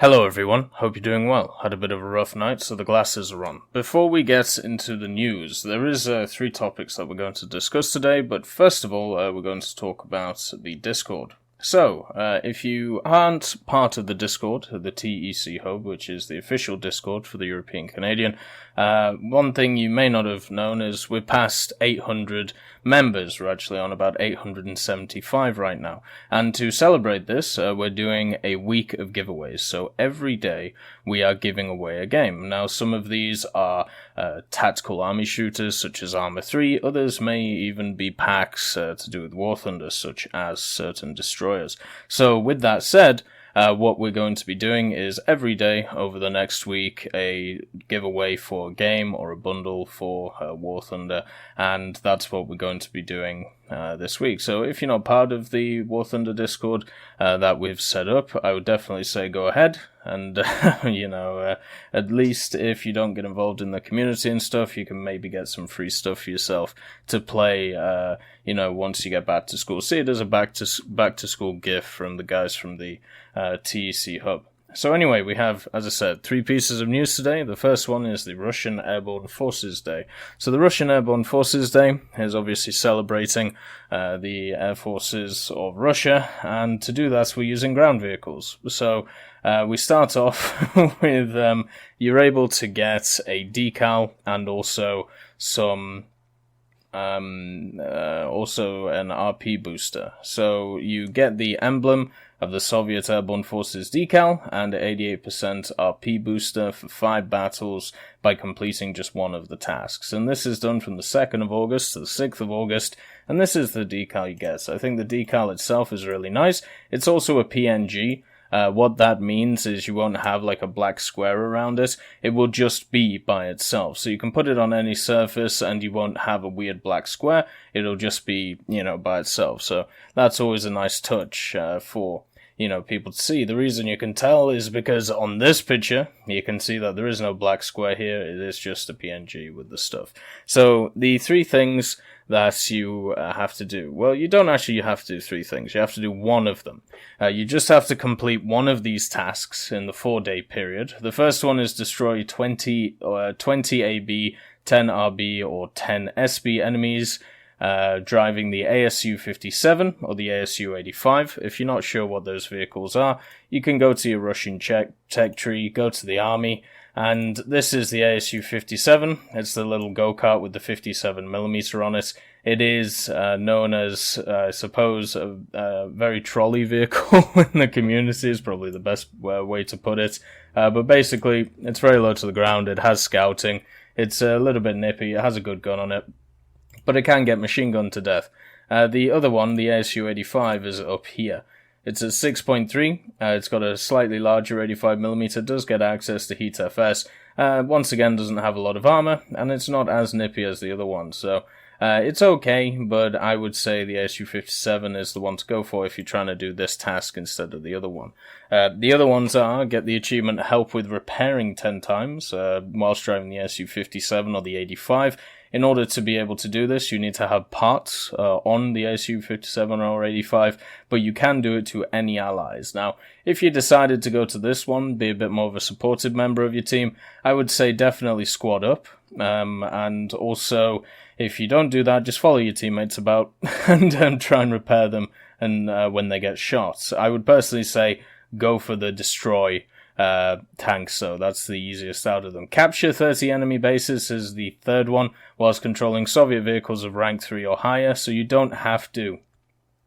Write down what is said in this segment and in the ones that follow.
Hello everyone, hope you're doing well. Had a bit of a rough night, so the glasses are on. Before we get into the news, there is three topics that we're going to discuss today, but first of all, we're going to talk about the Discord. So, if you aren't part of the Discord, the TEC Hub, which is the official Discord for the European Canadian, one thing you may not have known is we're past 800 members. We're actually on about 875 right now. And to celebrate this, we're doing a week of giveaways. So every day we are giving away a game. Now, some of these are tactical army shooters, such as Arma 3. Others may even be packs to do with War Thunder, such as certain destroyers. So with that said, what we're going to be doing is every day over the next week a giveaway for a game or a bundle for War Thunder, and that's what we're going to be doing this week. So if you're not part of the War Thunder Discord that we've set up, I would definitely say go ahead. And, at least if you don't get involved in the community and stuff, you can maybe get some free stuff for yourself to play, once you get back to school. See it as a back to school gift from the guys from the TEC Hub. So anyway, we have, as I said, three pieces of news today. The first one is the Russian Airborne Forces Day. So the Russian Airborne Forces Day is obviously celebrating the air forces of Russia, and to do that we're using ground vehicles. So we start off with you're able to get a decal and also some also an RP booster. So you get the emblem of the Soviet Airborne Forces decal and 88% RP booster for 5 battles by completing just one of the tasks. And this is done from the 2nd of August to the 6th of August, and this is the decal you get. So I think the decal itself is really nice. It's also a PNG. What that means is you won't have like a black square around it. It will just be by itself. So you can put it on any surface and you won't have a weird black square. It'll just be, by itself. So that's always a nice touch for people to see. The reason you can tell is because on this picture, you can see that there is no black square here. It is just a PNG with the stuff. So the three things that you have to do. Well, you don't actually have to do three things. You have to do one of them. You just have to complete one of these tasks in the 4-day period. The first one is destroy 20 AB, 10 RB, or 10 SB enemies, driving the ASU-57 or the ASU-85. If you're not sure what those vehicles are, you can go to your Russian tech tree, go to the army, and this is the ASU-57. It's the little go-kart with the 57mm on it. It is known as, I suppose, a very trolley vehicle in the community is probably the best way to put it. But basically, it's very low to the ground. It has scouting. It's a little bit nippy. It has a good gun on it, but it can get machine gunned to death. The other one, the ASU-85, is up here. It's at 6.3. It's got a slightly larger 85mm. Does get access to Heat FS. Once again, doesn't have a lot of armor, and it's not as nippy as the other one. So it's okay, but I would say the ASU-57 is the one to go for if you're trying to do this task instead of the other one. The other ones are get the achievement Help with Repairing 10 times whilst driving the ASU-57 or the 85. In order to be able to do this, you need to have parts on the ASU-57 or 85, but you can do it to any allies. Now, if you decided to go to this one, be a bit more of a supportive member of your team, I would say definitely squad up. And also, if you don't do that, just follow your teammates about and try and repair them and when they get shot. I would personally say go for the destroy tanks, so that's the easiest out of them. Capture 30 enemy bases is the third one, whilst controlling Soviet vehicles of rank 3 or higher, so you don't have to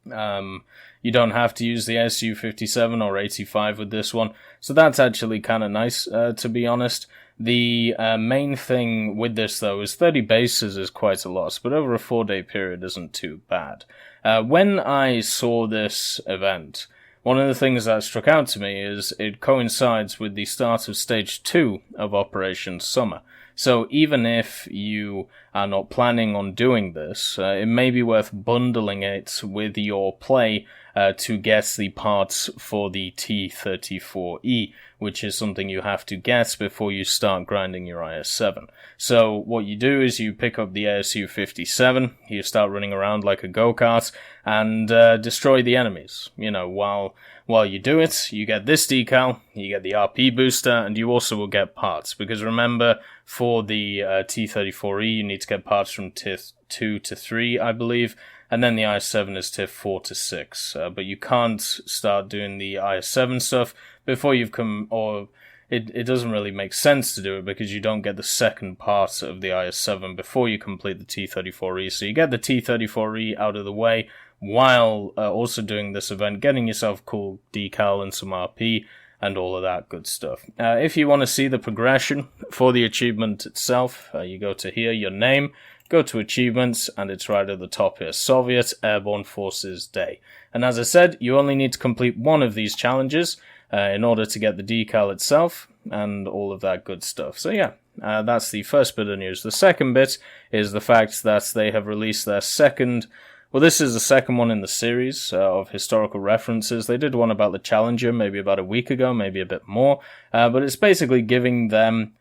use the SU-57 or 85 with this one, so that's actually kind of nice, to be honest. The main thing with this, though, is 30 bases is quite a lot, but over a 4-day period isn't too bad. When I saw this event, one of the things that struck out to me is it coincides with the start of Stage 2 of Operation Summer. So even if you are not planning on doing this, it may be worth bundling it with your play to get the parts for the T-34E, which is something you have to get before you start grinding your IS-7. So what you do is you pick up the ASU-57, you start running around like a go-kart, and destroy the enemies. You know, while you do it, you get this decal, you get the RP booster, and you also will get parts. Because remember, for the T-34E, you need to get parts from Tier 2 to 3, I believe, and then the IS-7 is Tier 4 to 6. But you can't start doing the IS-7 stuff before you've come, or it doesn't really make sense to do it because you don't get the second part of the IS-7 before you complete the T-34E. So you get the T-34E out of the way while also doing this event, getting yourself cool decal and some RP and all of that good stuff. If you want to see the progression for the achievement itself, you go to here, your name, go to achievements, and it's right at the top here, Soviet Airborne Forces Day. And as I said, you only need to complete one of these challenges in order to get the decal itself and all of that good stuff. So yeah, that's the first bit of news. The second bit is the fact that they have released their second, well, this is the second one in the series of historical references. They did one about the Challenger maybe about a week ago, maybe a bit more, but it's basically giving them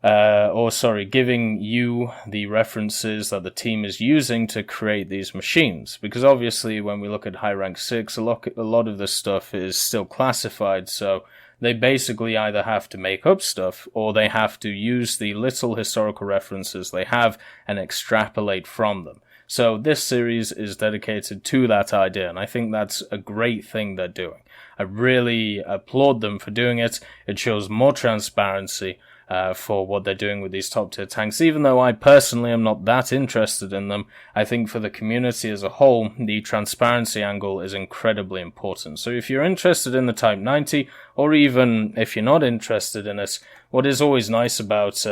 giving you the references that the team is using to create these machines. Because obviously when we look at High Rank 6, a lot of this stuff is still classified, so they basically either have to make up stuff or they have to use the little historical references they have and extrapolate from them. So this series is dedicated to that idea, and I think that's a great thing they're doing. I really applaud them for doing it. It shows more transparency for what they're doing with these top tier tanks. Even though I personally am not that interested in them, I think for the community as a whole, the transparency angle is incredibly important. So if you're interested in the Type 90, or even if you're not interested in it, what is always nice about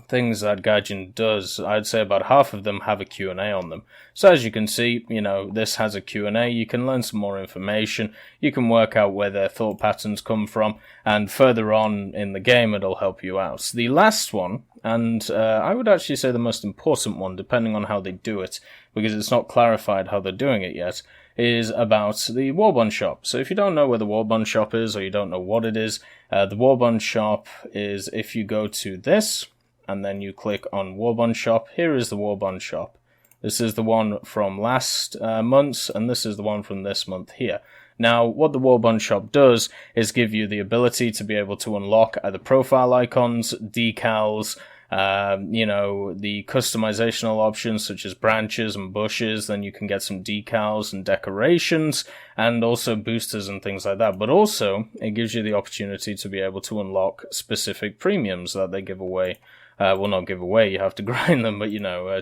things that Gaijin does, I'd say about half of them have a Q&A on them. So as you can see, you know, this has a Q&A, you can learn some more information, you can work out where their thought patterns come from, and further on in the game it'll help you out. The last one, and I would actually say the most important one, depending on how they do it, because it's not clarified how they're doing it yet, is about the Warbond shop. So if you don't know where the Warbond shop is, or you don't know what it is, the Warbond shop is if you go to this, and then you click on Warbond shop. Here is the Warbond shop. This is the one from last month, and this is the one from this month here. Now, what the Warbond shop does is give you the ability to be able to unlock either profile icons, decals, the customizational options such as branches and bushes. Then you can get some decals and decorations, and also boosters and things like that. But also, it gives you the opportunity to be able to unlock specific premiums that they give away. Well, not give away, you have to grind them, but,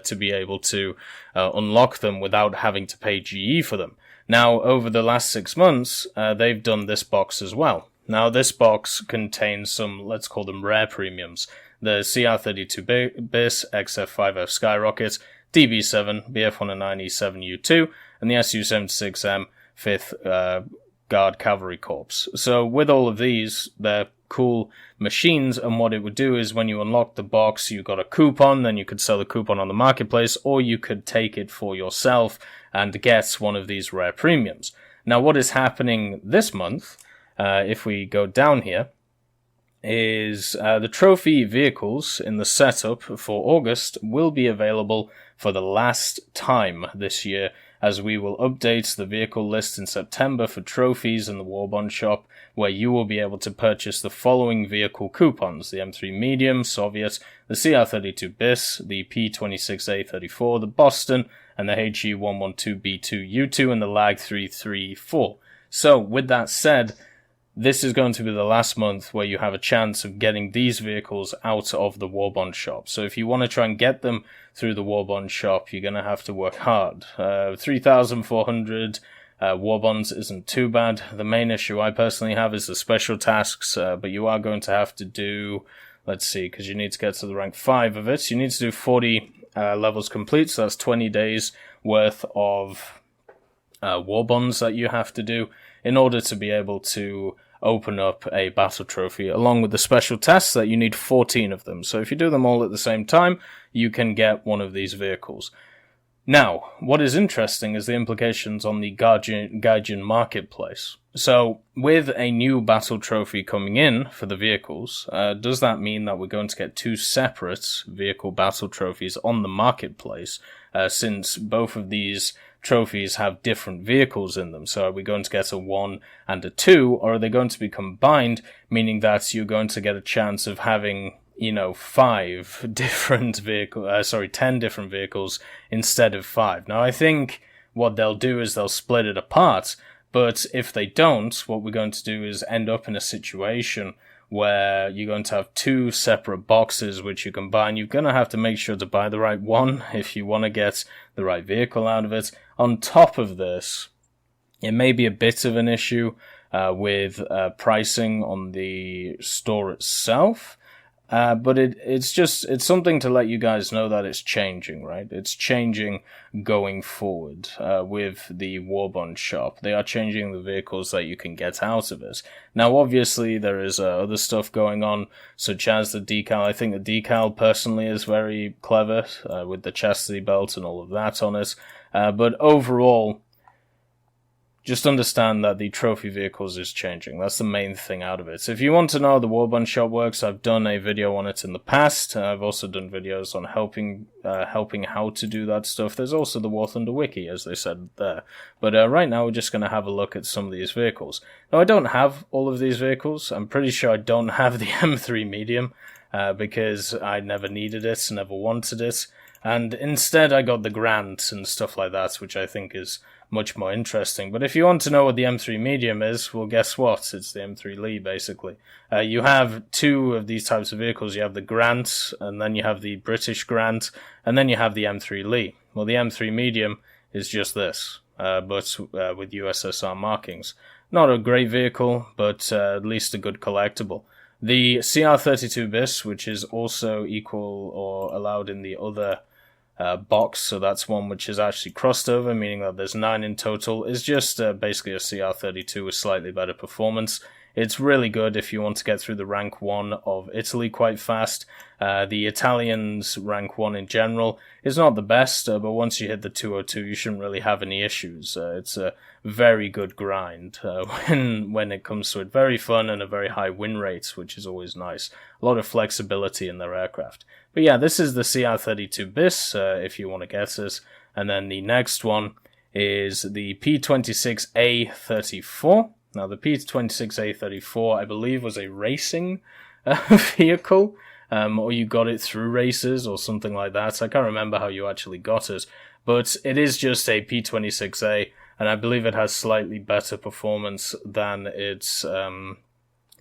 to be able to unlock them without having to pay GE for them. Now, over the last 6 months, they've done this box as well. Now, this box contains some, let's call them rare premiums. The CR32 BIS, XF5F Skyrocket, DB7, BF109E7U2, and the SU-76M 5th Guard Cavalry Corps. So with all of these, they're cool machines, and what it would do is when you unlock the box, you got a coupon, then you could sell the coupon on the marketplace, or you could take it for yourself and get one of these rare premiums. Now, what is happening this month, if we go down here, is the trophy vehicles in the setup for August will be available for the last time this year, as we will update the vehicle list in September for trophies in the Warbond shop, where you will be able to purchase the following vehicle coupons: the M3 Medium, Soviet, the CR32 BIS, the P26A34, the Boston, and the HE112B2U2, and the Lag 334. So, with that said, this is going to be the last month where you have a chance of getting these vehicles out of the Warbond shop. So if you want to try and get them through the Warbond shop, you're going to have to work hard. 3,400 Warbonds isn't too bad. The main issue I personally have is the special tasks, but you are going to have to do, let's see, because you need to get to the rank 5 of it, you need to do 40 levels complete, so that's 20 days worth of Warbonds that you have to do in order to be able to open up a battle trophy, along with the special tests that you need 14 of them. So if you do them all at the same time, you can get one of these vehicles. Now, what is interesting is the implications on the Gaijin marketplace. So, with a new battle trophy coming in for the vehicles, does that mean that we're going to get 2 separate vehicle battle trophies on the marketplace, since both of these trophies have different vehicles in them? So are we going to get a 1 and a 2, or are they going to be combined, meaning that you're going to get a chance of having 5 different 10 different vehicles instead of 5. Now, I think what they'll do is they'll split it apart, but if they don't, what we're going to do is end up in a situation where you're going to have 2 separate boxes which you combine. You're going to have to make sure to buy the right one if you want to get the right vehicle out of it. On top of this, it may be a bit of an issue with pricing on the store itself. But it's something to let you guys know that it's changing, right? It's changing going forward, with the Warbonds shop. They are changing the vehicles that you can get out of it. Now, obviously, there is other stuff going on, such as the decal. I think the decal, personally, is very clever, with the chastity belt and all of that on it. But overall, just understand that the trophy vehicles is changing. That's the main thing out of it. So if you want to know how the Warbonds shop works, I've done a video on it in the past. I've also done videos on helping how to do that stuff. There's also the War Thunder wiki, as they said there. But right now we're just going to have a look at some of these vehicles. Now, I don't have all of these vehicles. I'm pretty sure I don't have the M3 medium, because I never needed it, never wanted it. And instead I got the Grant and stuff like that, which I think is much more interesting. But if you want to know what the M3 medium is, well, guess what? It's the M3 Lee, basically. You have 2 of these types of vehicles. You have the Grant, and then you have the British Grant, and then you have the M3 Lee. Well, the M3 medium is just this, but with USSR markings. Not a great vehicle, but at least a good collectible. The CR32 BIS, which is also equal or allowed in the other box, so that's one which is actually crossed over, meaning that there's 9 in total, is just basically a CR32 with slightly better performance. It's really good if you want to get through the rank 1 of Italy quite fast. The Italians rank 1 in general is not the best, but once you hit the 202, you shouldn't really have any issues. It's a very good grind when it comes to it. Very fun and a very high win rate, which is always nice. A lot of flexibility in their aircraft. But yeah, this is the CR32 BIS, if you want to get it. And then the next one is the P26A34. Now, the P26A34, I believe, was a racing vehicle, or you got it through races or something like that. I can't remember how you actually got it, but it is just a P26A, and I believe it has slightly better performance than its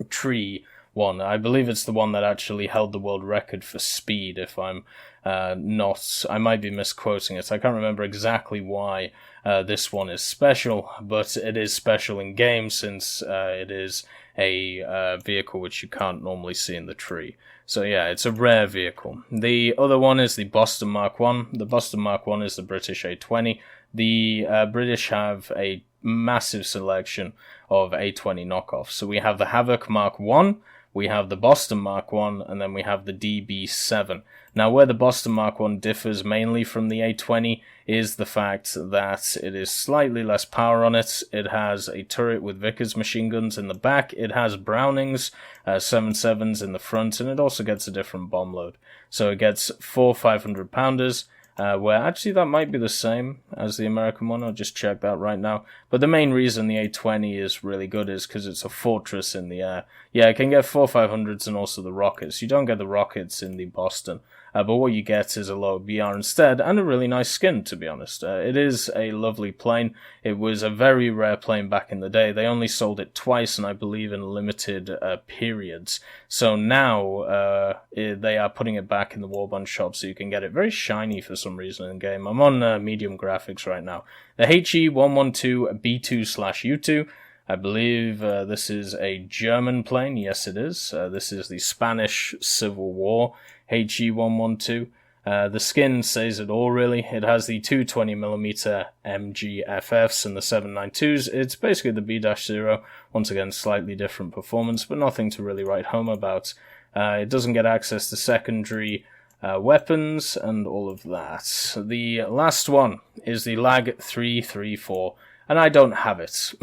tree one. I believe it's the one that actually held the world record for speed, if I'm not... I might be misquoting it. I can't remember exactly why this one is special, but it is special in game since it is a vehicle which you can't normally see in the tree. So yeah, it's a rare vehicle. The other one is the Boston Mark 1. The Boston Mark 1 is the British A20. The British have a massive selection of A20 knockoffs. So we have the Havoc Mark 1, we have the Boston Mark 1, and then we have the DB7. Now, where the Boston Mark 1 differs mainly from the A20 is the fact that it is slightly less power on it. It has a turret with Vickers machine guns in the back. It has Brownings, 7.7s in the front, and it also gets a different bomb load. So it gets 4 500-pounders, where actually that might be the same as the American one. I'll just check that right now. But the main reason the A20 is really good is because it's a fortress in the air. Yeah, it can get 4 500s and also the rockets. You don't get the rockets in the Boston. But what you get is a low BR instead, and a really nice skin, to be honest. It is a lovely plane. It was a very rare plane back in the day. They only sold it twice, and I believe in limited periods. So now they are putting it back in the Warbonds shop, so you can get it very shiny for some reason in the game. I'm on medium graphics right now. The HE112B2/U2. I believe this is a German plane. Yes, it is. This is the Spanish Civil War HE112. The skin says it all, really. It has the 220mm MGFFs and the 792s. It's basically the B-0. Once again, slightly different performance, but nothing to really write home about. It doesn't get access to secondary weapons, and all of that. The last one is the Lag 334, and I don't have it,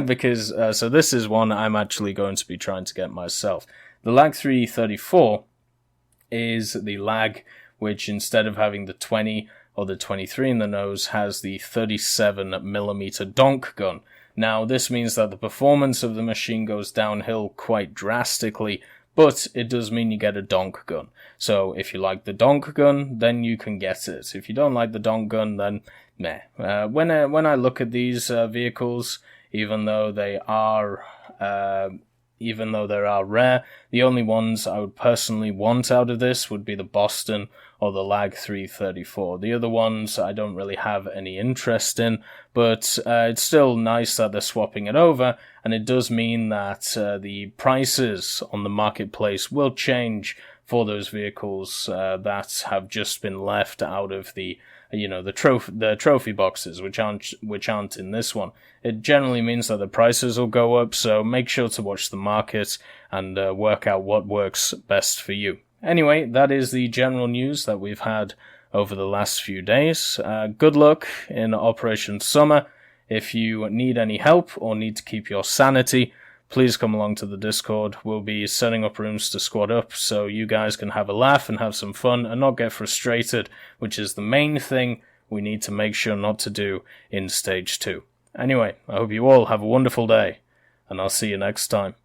because, so this is one I'm actually going to be trying to get myself. The Lag 334 is the lag which, instead of having the 20 or the 23 in the nose, has the 37mm donk gun. Now, this means that the performance of the machine goes downhill quite drastically, but it does mean you get a donk gun. So if you like the donk gun, then you can get it. If you don't like the donk gun, then meh. When I look at these vehicles, even though they are rare, the only ones I would personally want out of this would be the Boston or the Lag 334. The other ones I don't really have any interest in, but it's still nice that they're swapping it over, and it does mean that the prices on the marketplace will change for those vehicles that have just been left out of the trophy boxes, which aren't in this one. It generally means that the prices will go up, so make sure to watch the market and work out what works best for you. Anyway, that is the general news that we've had over the last few days. Good luck in Operation Summer. If you need any help or need to keep your sanity, please come along to the Discord. We'll be setting up rooms to squad up so you guys can have a laugh and have some fun and not get frustrated, which is the main thing we need to make sure not to do in Stage 2. Anyway, I hope you all have a wonderful day, and I'll see you next time.